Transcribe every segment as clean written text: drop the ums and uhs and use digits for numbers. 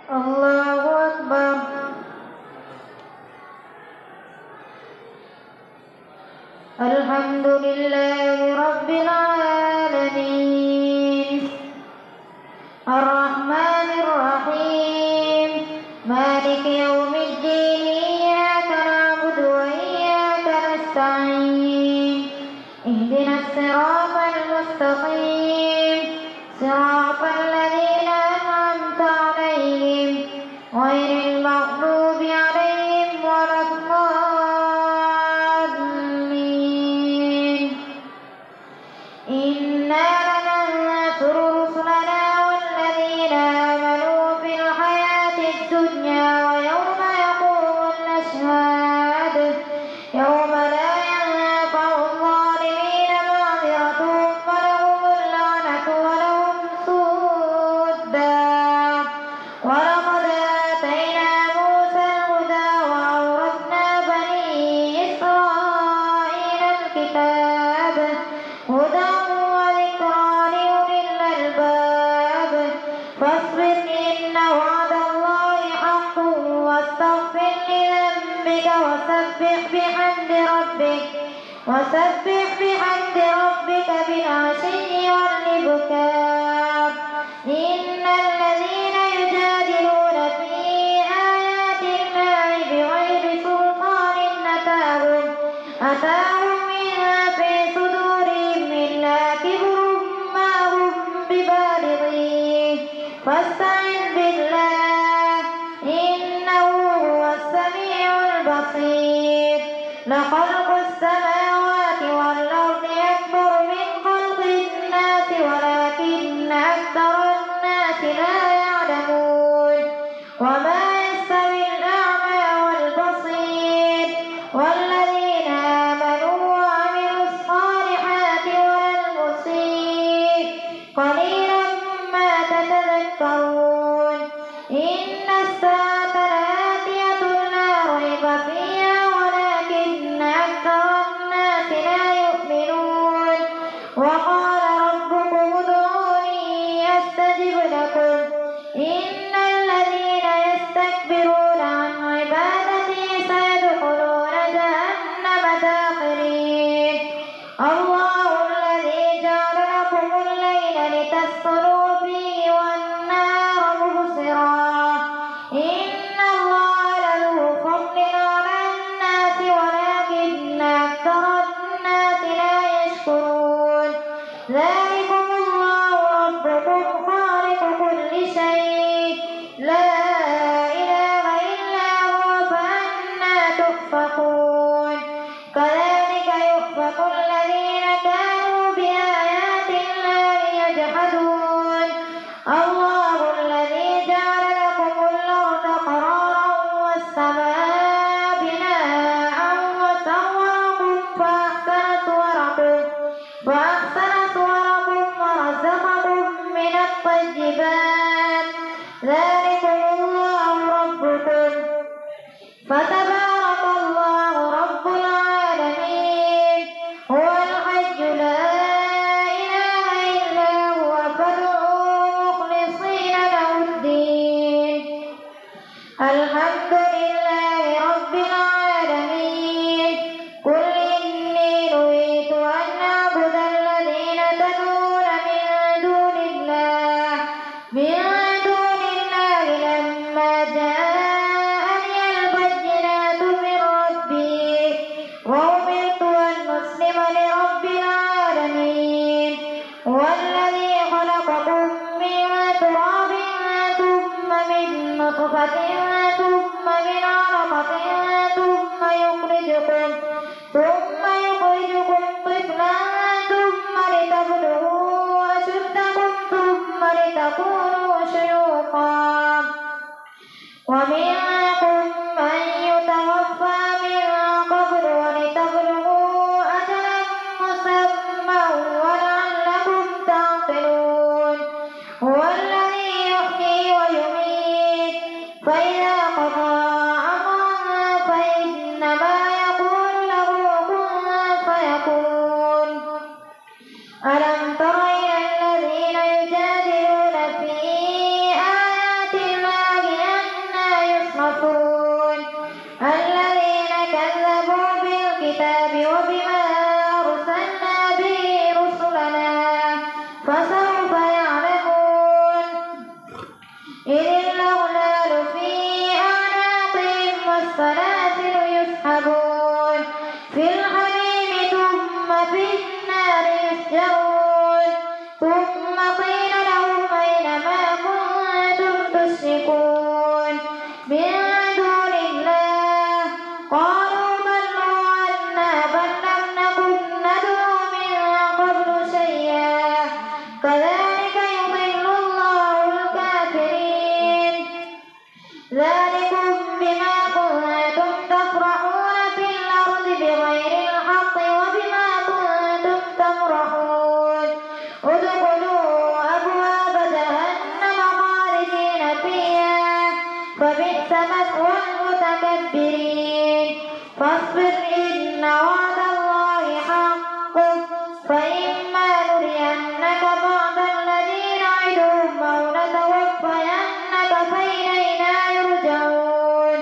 الله أكبر. الحمد لله رب العالمين الرحمن الرحيم مالك يوم الدين إياك نعبد وإياك نستعين اهدنا الصراط المستقيم صراط الذين أنعمت عليهم غير المغضوب عليهم ولا الضالين. إنا لننصر رسلنا والذين آمنوا في الحياة الدنيا ويوم يقوم الأشهاد يوم لا ينفع الظالمين معذرتهم ولهم اللعنة ولهم سوء الدار. ولقد آتينا موسى الهدى وأورثنا بني إسرائيل الكتاب هدى وذكرى لأولي الألباب. فاصبر إن وعد الله حق واستغفر لذنبك وسبح بحمد ربك بالعشي والإبكار. إن الذين يجادلون في آيات الله بغير سلطان أتاهم في صدورهم إلا كبر ما هم ببالغيه فاستعذ بالله إنه هو السميع البصير. لخلق السماوات والأرض أكبر من خلق الناس ولكن أكثر الناس لا يعلمون. وما يستوي الأعمى والبصير والذين آمنوا وعملوا الصالحات ولا المسيء قليلا ما تتذكرون. إن الساعة لآتية لا ريب فيها ولكن أكثر الناس لا يؤمنون. وقال ربكم ادعوني أستجب لكم إن الذين يستكبرون عن عبادتي سيدخلون جهنم داخرين. الله الذي جعل لكم الليل لتسكنوا فيه والنهار مبصرا إن الله لذو فضل على الناس ولكن أكثر الناس لا يشكرون. ذلكم الله ربكم خالق كل شيء لا إله إلا هو فأنى تؤفكون. كذلك يؤفك الذين كانوا بآيات الله يجحدون. الله الذي جعل لكم الأرض قرارا والسماء بناء وصوركم فأحسن صوركم ورزقكم من الطيبات. ذلكم الله ربكم فتبارك الله رب العالمين. هو الحي لا إله إلا هو فادعوه مخلصين له الدين. الحمد لله رب العالمين. قل إني نهيت أن أعبد الذين تدعون من دون الله لما جاءني البينات من ربي وأمرت أن أسلم لرب العالمين. والذي خلقكم من تراب ثم من نطفة ثم من علقة ثم يخرجكم طفلا ثم لتبلغوا أشدكم ثم لتكونوا شيوخا ومنكم من يتوفى من قبل ولتبلغوا أجلا مسمى ولعلكم تعقلون. هو الذي يحيي ويميت فإذا قضى أمرا فإنما يقول له كن فيكون. ألم تر إلى الذين يجادلون في آيات الله المتكبرين فاصبر إن وعد الله حق فإما نرينك بعض الذي نعدهم أو نتوفينك فإلينا يرجعون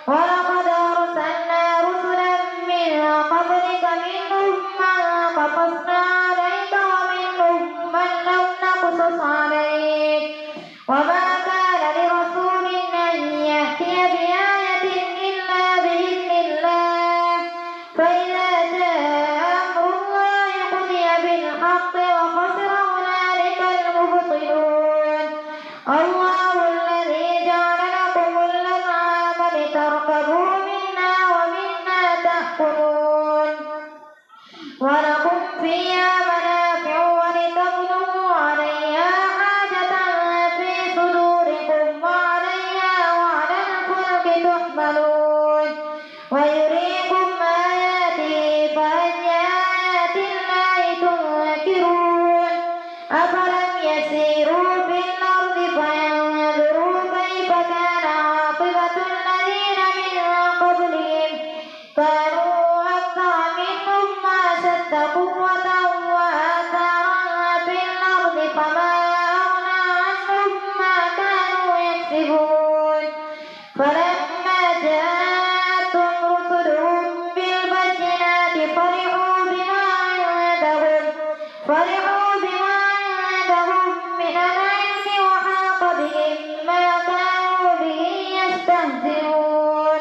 ولقد أرسلنا رسلا من قبلك منهم من قصصنا عليك ومنهم من لم نقصص عليك وما كان لرسول أن يأتي بآية إلا بإذن الله فإذا جاء أمر الله قضي بالحق وخسر هنالك المبطلون الله الذي جعل لكم الأنعام لتركبوا منها ومنها تأكلون ولكم فيها منافع ولتبلغوا عليها حاجة في صدوركم وعليها وعلى الفلك تحملون ويريكم آياته فأي آيات الله تنكرون أفلم يسيروا في الأرض فينظروا كيف كان عاقبة الذين من قبلهم كانوا أكثر منهم وأشد قوة وآثارا في الأرض فما أغنى عنهم ما كانوا يكسبون فلما جاءتهم رسلهم بالبينات فرحوا بما عندهم من العلم وحاق بهم ما كانوا به يستهزئون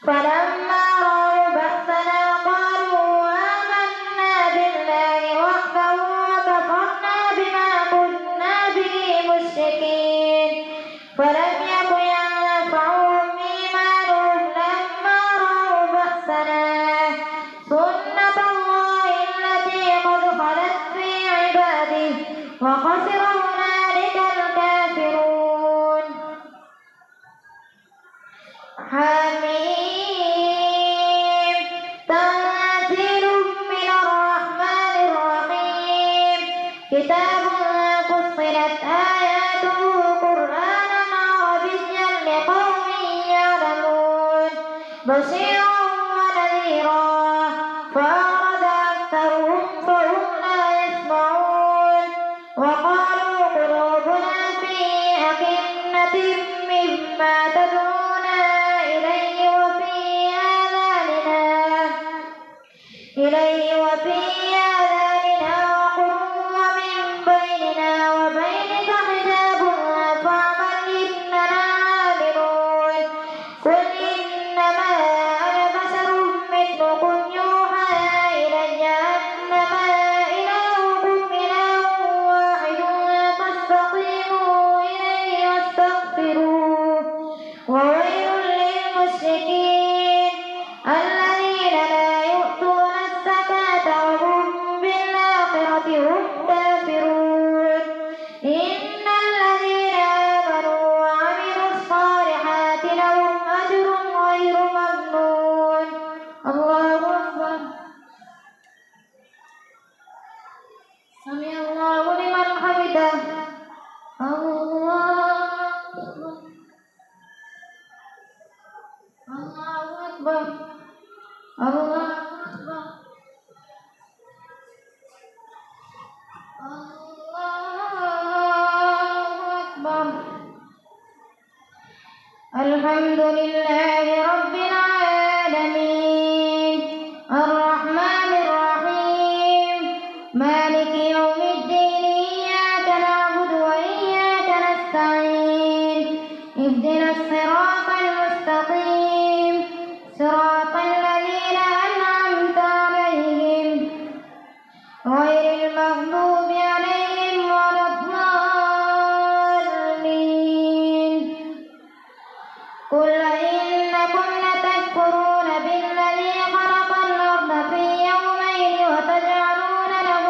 فلما رأوا بأسنا قالوا آمنا بالله وحده وكفرنا بما كنا به مشركين فلم يك ينفعهم إيمانهم لما رأوا بأسنا سنة الله التي قد خلت في عباده وخسر هنالك الكافرون حميم تنزيل من الرحمن الرحيم كتاب فصلت آياته قرآنا عربيا لقوم يعلمون بشيرا ونذيرا فأعرض أكثرهم فهم لا يسمعون وقالوا قلوبنا في أكنة مما تدعونا إليه وفي آذاننا وقر ومن بيننا وبينك حجاب فاعمل إننا عاملون قل إنما أنا بشر مثلكم يوحى إلي أنما إلهكم إله واحد فاستقيموا إليه واستغفروه وويل للمشركين الذين لا يؤتون الزكاة وهم بالآخرة هم كافرون إن الذين آمنوا وعملوا الصالحات لهم أجر غير ممنون الله أكبر سمع الله لمن حمده الله أكبر الله أكبر الحمد لله رب العالمين الرحمن الرحيم مالك يوم الدين إياك نعبد وإياك نستعين اهدنا الصراط المستقيم صراط الذين أنعمت عليهم غير المغضوب عليهم ولا الضالين قل إنكم لتكفرون بالذي خلق الأرض في يومين وتجعلون له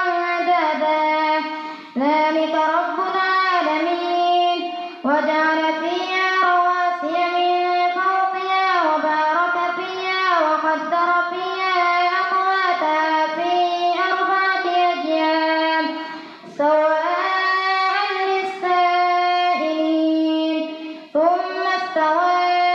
أندادا ذلك رب العالمين وجعل فيها رواسي من فوقها وبارك فيها وقدر فيها أقواتها في 4 أيام سواء للسائلين ثم استوى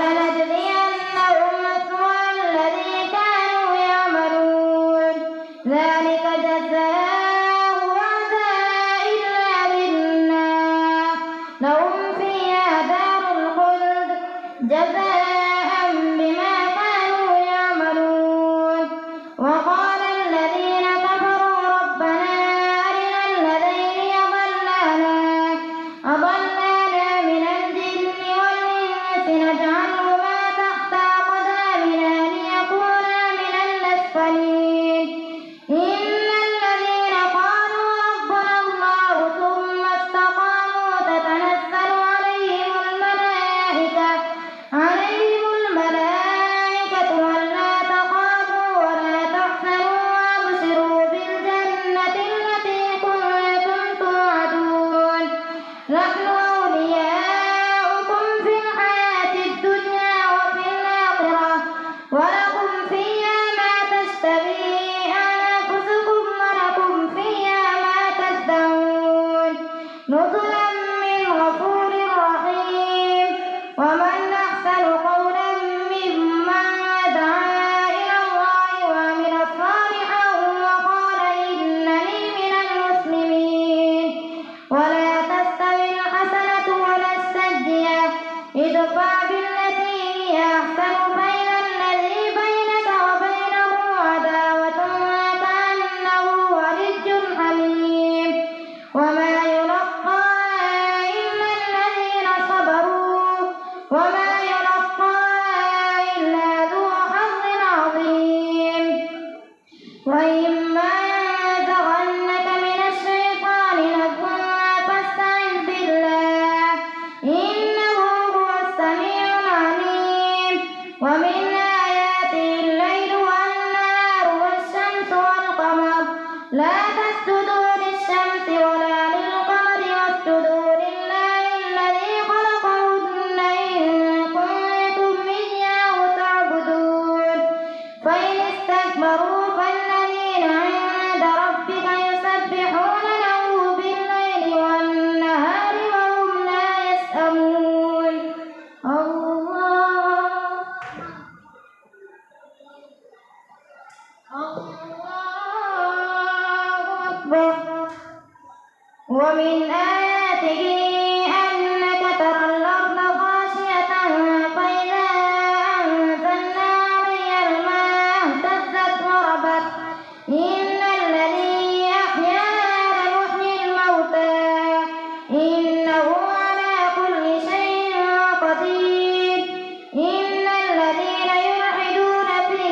ولنجزينهم أسوأ الذي كانوا يعملون ذلك جزاء أعداء الله بالنار لهم فيها دار الخلد جزاء بما كانوا يعملون. وقال الذين كفروا ربنا أرنا الذين أضلانا من الجن والإنس نجعلهما تحت أقدامنا ليكونا من الأسفلين إن الذين قالوا ربنا الله ثم استقاموا تتنزل عليهم الملائكة ألا تخافوا ولا تحزنوا وأبشروا بالجنة التي كنتم توعدون نحن أولياؤكم في الحياة الدنيا وفي الآخرة ولكم فيها ما تشتهي أنفسكم ولكم فيها ما تدعون نزلا من غفور رحيم. ومن أحسن قولا ممن دعا إلى الله وعمل صالحا وقال إنني من المسلمين. ولا تستوي الحسنة ولا السيئة ادفع بالتي هي أحسن فإذا الذي بينك وبينه عداوة كأنه ولي حميم. وما يلقاها إلا الذين صبروا وما يلقاها إلا ذو حظ عظيم. وإما ينزغنك من الشيطان نزغ فاستعذ بالله إنه هو السميع العليم. ومن آياته الليل والنهار والشمس والقمر لا تسجدوا للشمس ولا للقمر واسجدوا لله الذي خلقهن إن كنتم إياه تعبدون. فإن استكبروا فالذين عند ربك يسبحون له بالليل والنهار وهم لا يسأمون. الله أكبر. ومن آياته أنك ترى الأرض خاشعة فإذا أنزلنا عليها الماء اهتزت وربت إن الذي أحياها لمحيي الموتى إنه على كل شيء قدير. إن الذين يلحدون في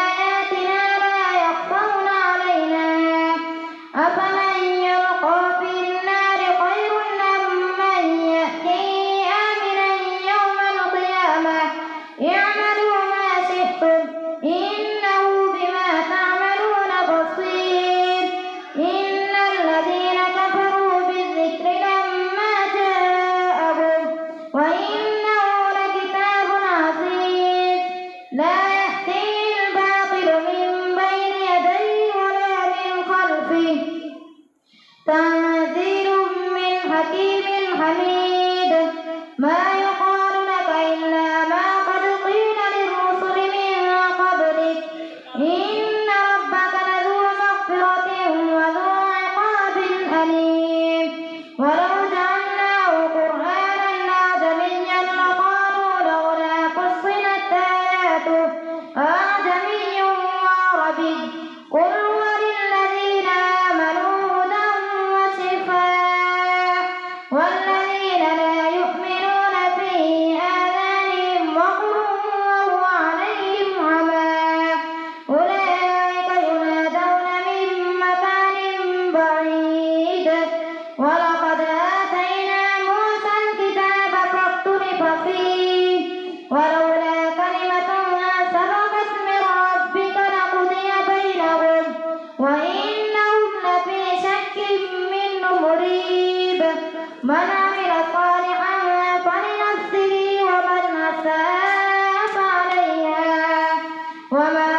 آياتنا لا يخفون علينا أفمن يلقى في النار خير أم من يأتي آمنا يوم القيامة اعملوا ما شئتم إنه بما تعملون بصير. إن الذين كفروا بالذكر لما جاءهم وإنه لكتاب عزيز لا يأتيه الباطل من بين يديه ولا من خلفه تنزيل من حكيم حميد. ما يقال لك إلا ما قد قيل للرسل من قبلك إن ربك لذو مغفرة وذو عقاب أليم. ولو جعلناه قرآنا أعجميا لقالوا لولا فصلت آياته أعجمي وعربي قل هو للذين آمنوا هدى وشفاء والذين لا يؤمنون في آذانهم وقر وهو عليهم عمى أولئك ينادون من مكان بعيد. ولقد آتينا موسى الكتاب فاختلف فيه ولولا كلمة سبقت من ربك لقضي بينهم وإنهم لفي شك منه مريب. من عمل صالحا فلنفسه ومن أساء فعليها وما